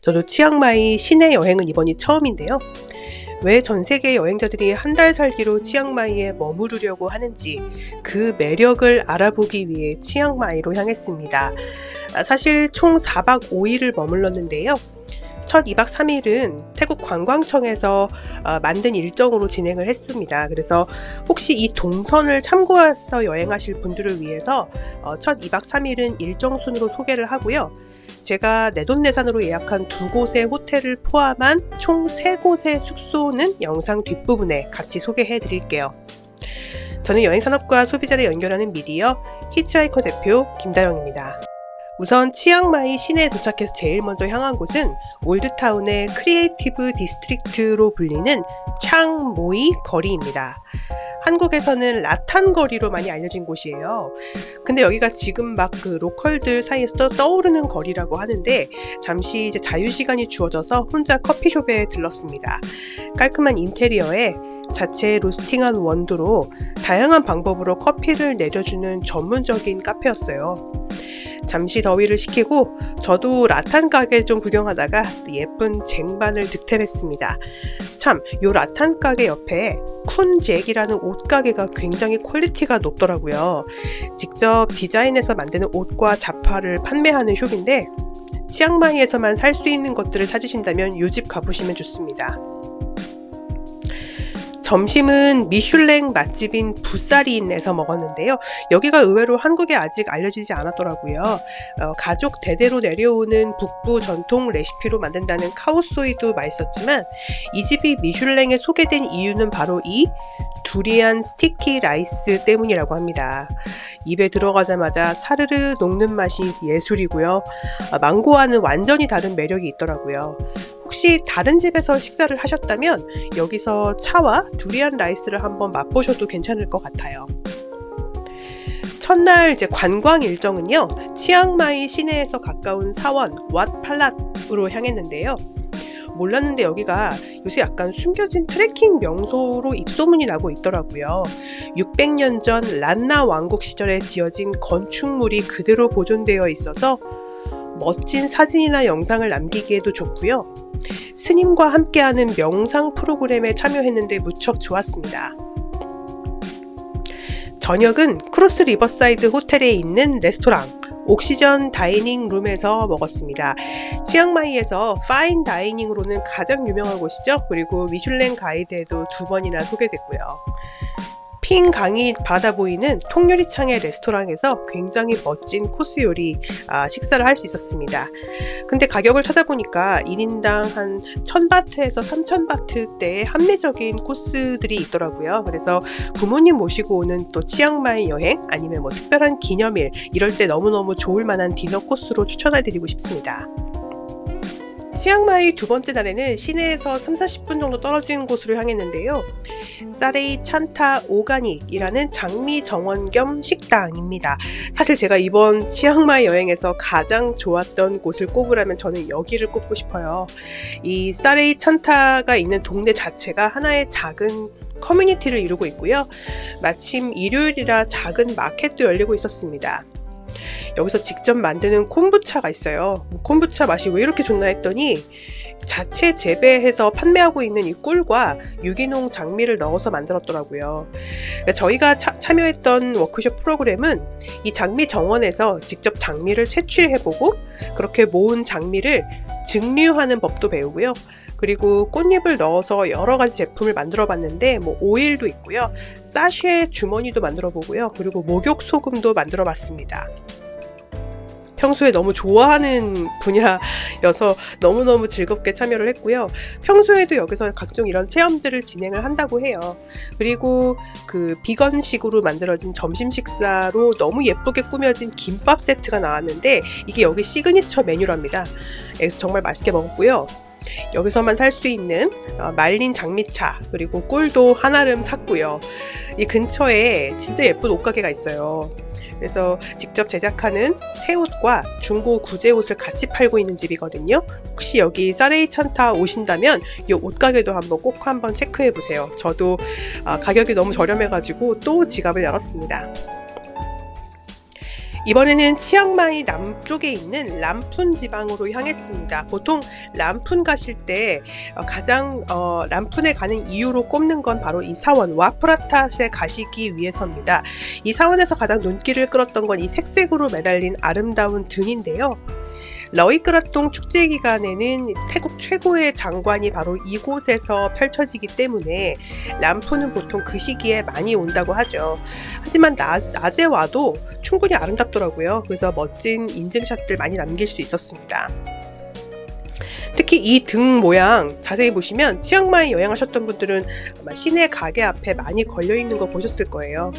저도 치앙마이 시내 여행은 이번이 처음인데요. 왜 전 세계 여행자들이 한 달 살기로 치앙마이에 머무르려고 하는지 그 매력을 알아보기 위해 치앙마이로 향했습니다. 사실 총 4박 5일을 머물렀는데요. 첫 2박 3일은 태국 관광청에서 만든 일정으로 진행을 했습니다. 그래서 혹시 이 동선을 참고해서 여행하실 분들을 위해서 첫 2박 3일은 일정 순으로 소개를 하고요. 제가 내돈내산으로 예약한 2곳의 호텔을 포함한 총 3곳의 숙소는 영상 뒷부분에 같이 소개해 드릴게요. 저는 여행산업과 소비자를 연결하는 미디어 히치하이커 대표 김다영입니다. 우선 치앙마이 시내에 도착해서 제일 먼저 향한 곳은 올드타운의 크리에이티브 디스트릭트로 불리는 창모이 거리입니다. 한국에서는 라탄 거리로 많이 알려진 곳이에요. 근데 여기가 지금 막 그 로컬들 사이에서 떠오르는 거리라고 하는데, 잠시 이제 자유시간이 주어져서 혼자 커피숍에 들렀습니다. 깔끔한 인테리어에 자체 로스팅한 원두로 다양한 방법으로 커피를 내려주는 전문적인 카페였어요. 잠시 더위를 식히고 저도 라탄 가게 좀 구경하다가 예쁜 쟁반을 득템했습니다. 참, 요 라탄 가게 옆에 쿤잭이라는 옷 가게가 굉장히 퀄리티가 높더라고요. 직접 디자인해서 만드는 옷과 자파를 판매하는 숍인데, 치앙마이에서만 살 수 있는 것들을 찾으신다면 요 집 가보시면 좋습니다. 점심은 미슐랭 맛집인 부사린에서 먹었는데요. 여기가 의외로 한국에 아직 알려지지 않았더라고요. 가족 대대로 내려오는 북부 전통 레시피로 만든다는 카오소이도 맛있었지만, 이 집이 미슐랭에 소개된 이유는 바로 이 두리안 스티키 라이스 때문이라고 합니다. 입에 들어가자마자 사르르 녹는 맛이 예술이고요. 망고와는 완전히 다른 매력이 있더라고요. 혹시 다른 집에서 식사를 하셨다면 여기서 차와 두리안 라이스를 한번 맛보셔도 괜찮을 것 같아요. 첫날 이제 관광 일정은요, 치앙마이 시내에서 가까운 사원 왓팔랏으로 향했는데요. 몰랐는데 여기가 요새 약간 숨겨진 트레킹 명소로 입소문이 나고 있더라고요. 600년 전 란나 왕국 시절에 지어진 건축물이 그대로 보존되어 있어서 멋진 사진이나 영상을 남기기에도 좋고요. 스님과 함께하는 명상 프로그램에 참여했는데 무척 좋았습니다. 저녁은 크로스 리버사이드 호텔에 있는 레스토랑 옥시전 다이닝 룸에서 먹었습니다. 치앙마이에서 파인 다이닝으로는 가장 유명한 곳이죠. 그리고 미슐랭 가이드에도 2번이나 소개됐고요. 핑 강이 바다 보이는 통유리창의 레스토랑에서 굉장히 멋진 코스 요리 식사를 할 수 있었습니다. 근데 가격을 찾아보니까 1인당 한 1000바트에서 3000바트대의 합리적인 코스들이 있더라고요. 그래서 부모님 모시고 오는 또 치앙마이 여행, 아니면 뭐 특별한 기념일 이럴 때 너무너무 좋을 만한 디너 코스로 추천해드리고 싶습니다. 치앙마이 두 번째 날에는 시내에서 30-40분 정도 떨어진 곳으로 향했는데요. 사레이 찬타 오가닉이라는 장미 정원 겸 식당입니다. 사실 제가 이번 치앙마이 여행에서 가장 좋았던 곳을 꼽으라면 저는 여기를 꼽고 싶어요. 이 사레이 찬타가 있는 동네 자체가 하나의 작은 커뮤니티를 이루고 있고요. 마침 일요일이라 작은 마켓도 열리고 있었습니다. 여기서 직접 만드는 콤부차가 있어요. 콤부차 맛이 왜 이렇게 좋나 했더니 자체 재배해서 판매하고 있는 이 꿀과 유기농 장미를 넣어서 만들었더라고요. 저희가 참여했던 워크숍 프로그램은 이 장미 정원에서 직접 장미를 채취해보고 그렇게 모은 장미를 증류하는 법도 배우고요. 그리고 꽃잎을 넣어서 여러 가지 제품을 만들어 봤는데, 뭐 오일도 있고요. 사쉐 주머니도 만들어 보고요. 그리고 목욕 소금도 만들어 봤습니다. 평소에 너무 좋아하는 분야여서 너무너무 즐겁게 참여를 했고요. 평소에도 여기서 각종 이런 체험들을 진행을 한다고 해요. 그리고 그 비건식으로 만들어진 점심 식사로 너무 예쁘게 꾸며진 김밥 세트가 나왔는데, 이게 여기 시그니처 메뉴랍니다. 그래서 정말 맛있게 먹었고요. 여기서만 살 수 있는 말린 장미차 그리고 꿀도 한아름 샀고요. 이 근처에 진짜 예쁜 옷가게가 있어요. 그래서 직접 제작하는 새 옷과 중고 구제 옷을 같이 팔고 있는 집이거든요. 혹시 여기 사레이 찬타 오신다면 이 옷가게도 한번 체크해 보세요. 저도 가격이 너무 저렴해가지고 또 지갑을 열었습니다. 이번에는 치앙마이 남쪽에 있는 람푼 지방으로 향했습니다. 보통 람푼 가실 때 가장 람푼에 가는 이유로 꼽는 건 바로 이 사원 와프라탓에 가시기 위해서입니다. 이 사원에서 가장 눈길을 끌었던 건 이 색색으로 매달린 아름다운 등인데요. 러이크라똥 축제 기간에는 태국 최고의 장관이 바로 이곳에서 펼쳐지기 때문에 람푼은 보통 그 시기에 많이 온다고 하죠. 하지만 낮에 와도 충분히 아름답더라고요. 그래서 멋진 인증샷들 많이 남길 수 있었습니다. 특히 이 등 모양 자세히 보시면 치앙마이 여행하셨던 분들은 아마 시내 가게 앞에 많이 걸려있는 거 보셨을 거예요.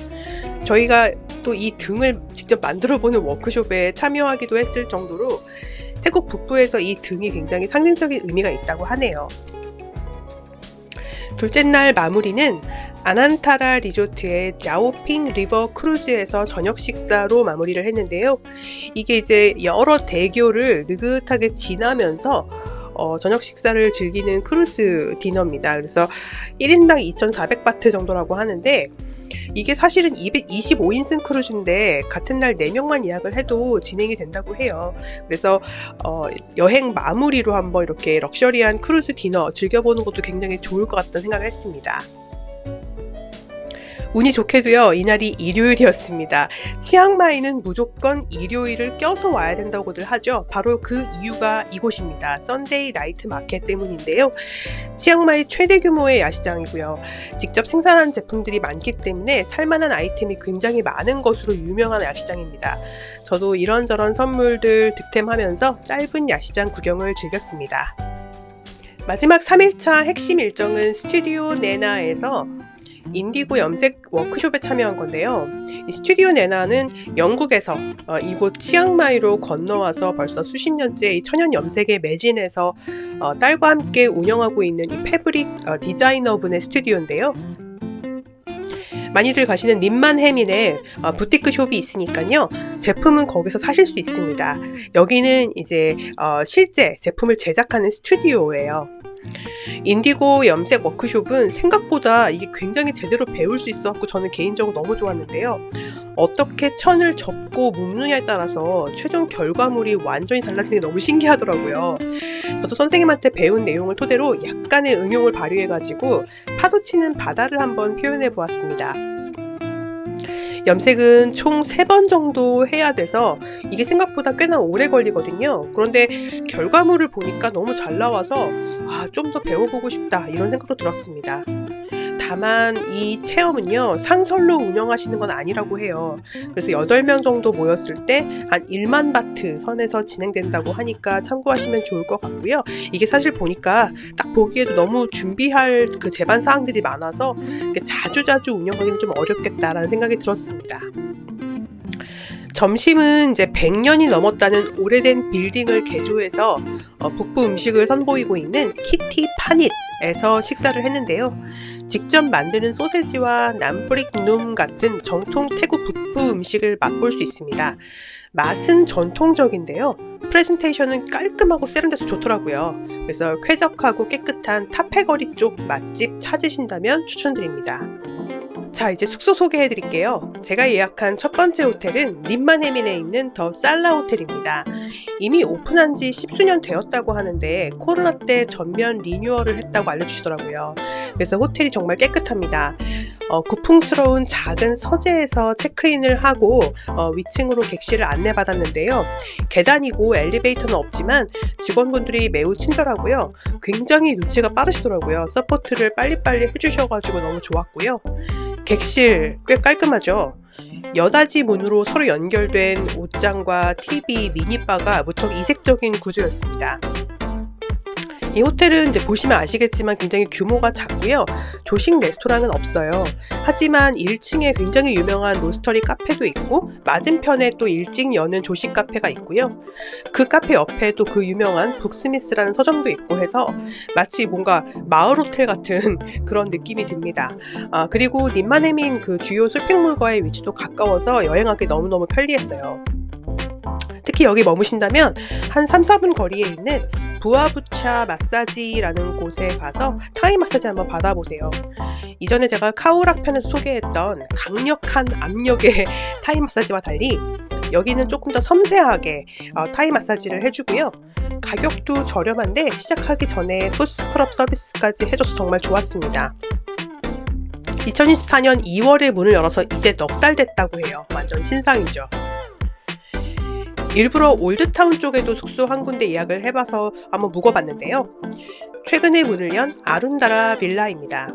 저희가 또 이 등을 직접 만들어보는 워크숍에 참여하기도 했을 정도로 태국 북부에서 이 등이 굉장히 상징적인 의미가 있다고 하네요. 둘째 날 마무리는 아난타라 리조트의 자오핑 리버 크루즈에서 저녁 식사로 마무리를 했는데요. 이게 이제 여러 대교를 느긋하게 지나면서 저녁 식사를 즐기는 크루즈 디너입니다. 그래서 1인당 2,400바트 정도라고 하는데 이게 사실은 225인승 크루즈인데 같은 날 4명만 예약을 해도 진행이 된다고 해요. 그래서 여행 마무리로 한번 이렇게 럭셔리한 크루즈 디너 즐겨보는 것도 굉장히 좋을 것 같다는 생각을 했습니다. 운이 좋게도요, 이날이 일요일이었습니다. 치앙마이는 무조건 일요일을 껴서 와야 된다고들 하죠. 바로 그 이유가 이곳입니다. 썬데이 나이트 마켓 때문인데요. 치앙마이 최대 규모의 야시장이고요. 직접 생산한 제품들이 많기 때문에 살만한 아이템이 굉장히 많은 것으로 유명한 야시장입니다. 저도 이런저런 선물들 득템하면서 짧은 야시장 구경을 즐겼습니다. 마지막 3일차 핵심 일정은 스튜디오 네나에서 인디고 염색 워크숍에 참여한 건데요. 이 스튜디오 네나는 영국에서 이곳 치앙마이로 건너와서 벌써 수십 년째 이 천연 염색에 매진해서 딸과 함께 운영하고 있는 이 패브릭 디자이너분의 스튜디오인데요. 많이들 가시는 님만 해민에 부티크 숍이 있으니까요. 제품은 거기서 사실 수 있습니다. 여기는 이제 실제 제품을 제작하는 스튜디오예요. 인디고 염색 워크숍은 생각보다 이게 굉장히 제대로 배울 수 있어서 저는 개인적으로 너무 좋았는데요. 어떻게 천을 접고 묶느냐에 따라서 최종 결과물이 완전히 달라지는 게 너무 신기하더라고요. 저도 선생님한테 배운 내용을 토대로 약간의 응용을 발휘해가지고 파도 치는 바다를 한번 표현해 보았습니다. 염색은 총 3번 정도 해야 돼서 이게 생각보다 꽤나 오래 걸리거든요. 그런데 결과물을 보니까 너무 잘 나와서 좀 더 배워보고 싶다 이런 생각도 들었습니다. 다만 이 체험은요, 상설로 운영하시는 건 아니라고 해요. 그래서 8명 정도 모였을 때 한 1만 바트 선에서 진행된다고 하니까 참고하시면 좋을 것 같고요. 이게 사실 보니까 딱 보기에도 너무 준비할 그 제반 사항들이 많아서 자주자주 운영하기는 좀 어렵겠다라는 생각이 들었습니다. 점심은 이제 100년이 넘었다는 오래된 빌딩을 개조해서 북부 음식을 선보이고 있는 키티 파닛에서 식사를 했는데요. 직접 만드는 소세지와 남프릭 눔 같은 정통 태국 북부 음식을 맛볼 수 있습니다. 맛은 전통적인데요. 프레젠테이션은 깔끔하고 세련돼서 좋더라고요. 그래서 쾌적하고 깨끗한 타페거리 쪽 맛집 찾으신다면 추천드립니다. 자, 이제 숙소 소개해 드릴게요. 제가 예약한 첫 번째 호텔은 림만해민에 있는 더 살라 호텔입니다. 이미 오픈한 지 10수년 되었다고 하는데 코로나 때 전면 리뉴얼을 했다고 알려주시더라고요. 그래서 호텔이 정말 깨끗합니다. 고풍스러운 작은 서재에서 체크인을 하고 위층으로 객실을 안내받았는데요. 계단이고 엘리베이터는 없지만 직원분들이 매우 친절하고요. 굉장히 눈치가 빠르시더라고요. 서포트를 빨리빨리 해주셔가지고 너무 좋았고요. 객실 꽤 깔끔하죠. 여닫이 문으로 서로 연결된 옷장과 TV, 미니바가 무척 이색적인 구조였습니다. 이 호텔은 이제 보시면 아시겠지만 굉장히 규모가 작고요. 조식 레스토랑은 없어요. 하지만 1층에 굉장히 유명한 로스터리 카페도 있고 맞은편에 또 일찍 여는 조식 카페가 있고요. 그 카페 옆에 또 그 유명한 북스미스라는 서점도 있고 해서 마치 뭔가 마을 호텔 같은 그런 느낌이 듭니다. 그리고 ним만해민 그 주요 쇼핑몰과의 위치도 가까워서 여행하기 너무너무 편리했어요. 특히 여기 머무신다면 한 3-4분 거리에 있는 부아부차 마사지라는 곳에 가서 타이 마사지 한번 받아보세요. 이전에 제가 카우락 편에서 소개했던 강력한 압력의 타이 마사지와 달리 여기는 조금 더 섬세하게 타이 마사지를 해주고요. 가격도 저렴한데 시작하기 전에 풋 스크럽 서비스까지 해줘서 정말 좋았습니다. 2024년 2월에 문을 열어서 이제 넉 달 됐다고 해요. 완전 신상이죠. 일부러 올드타운 쪽에도 숙소 한 군데 예약을 해봐서 한번 묵어봤는데요. 최근에 문을 연 아룬다라 빌라입니다.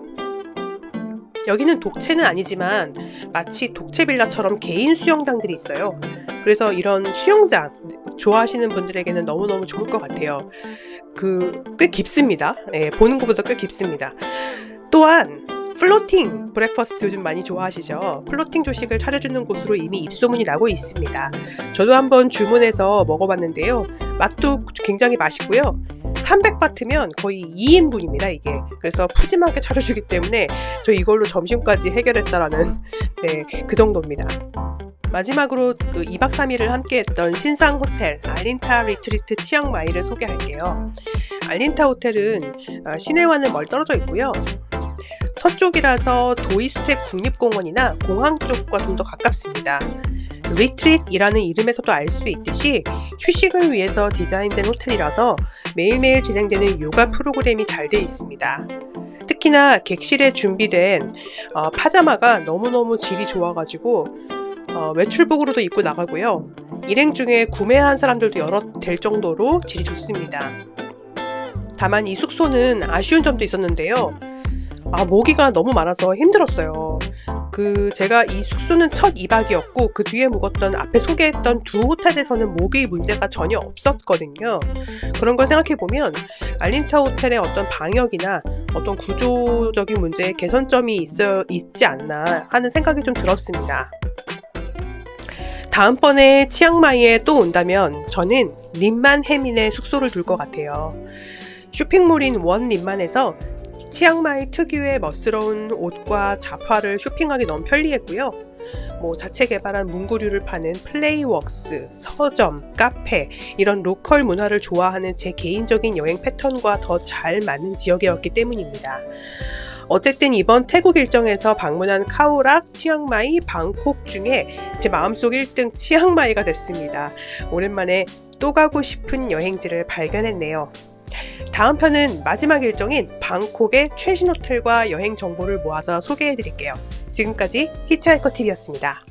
여기는 독채는 아니지만 마치 독채 빌라처럼 개인 수영장들이 있어요. 그래서 이런 수영장 좋아하시는 분들에게는 너무너무 좋을 것 같아요. 꽤 깊습니다. 네, 보는 것보다 꽤 깊습니다. 또한 플로팅 브렉퍼스트 요즘 많이 좋아하시죠? 플로팅 조식을 차려주는 곳으로 이미 입소문이 나고 있습니다. 저도 한번 주문해서 먹어봤는데요. 맛도 굉장히 맛있고요. 300바트면 거의 2인분입니다, 이게. 그래서 푸짐하게 차려주기 때문에 저 이걸로 점심까지 해결했다라는 그 정도입니다. 마지막으로 2박 3일을 함께 했던 신상 호텔 알린타 리트리트 치앙마이를 소개할게요. 알린타 호텔은 시내와는 멀리 떨어져 있고요. 서쪽이라서 도이수택 국립공원이나 공항 쪽과 좀 더 가깝습니다. 리트릿이라는 이름에서도 알 수 있듯이 휴식을 위해서 디자인된 호텔이라서 매일매일 진행되는 요가 프로그램이 잘 되어 있습니다. 특히나 객실에 준비된 파자마가 너무너무 질이 좋아가지고 외출복으로도 입고 나가고요. 일행 중에 구매한 사람들도 여럿 될 정도로 질이 좋습니다. 다만 이 숙소는 아쉬운 점도 있었는데요. 모기가 너무 많아서 힘들었어요. 제가 이 숙소는 첫 2박이었고 그 뒤에 묵었던 앞에 소개했던 두 호텔에서는 모기 문제가 전혀 없었거든요. 그런 걸 생각해보면 알린타 호텔의 어떤 방역이나 어떤 구조적인 문제에 개선점이 있지 않나 하는 생각이 좀 들었습니다. 다음번에 치앙마이에 또 온다면 저는 림만 해민의 숙소를 둘 것 같아요. 쇼핑몰인 원 림만에서 치앙마이 특유의 멋스러운 옷과 잡화를 쇼핑하기 너무 편리했고요. 자체 개발한 문구류를 파는 플레이웍스, 서점, 카페 이런 로컬 문화를 좋아하는 제 개인적인 여행 패턴과 더 잘 맞는 지역이었기 때문입니다. 어쨌든 이번 태국 일정에서 방문한 카오락, 치앙마이, 방콕 중에 제 마음속 1등 치앙마이가 됐습니다. 오랜만에 또 가고 싶은 여행지를 발견했네요. 다음 편은 마지막 일정인 방콕의 최신 호텔과 여행 정보를 모아서 소개해드릴게요. 지금까지 히치하이커TV였습니다.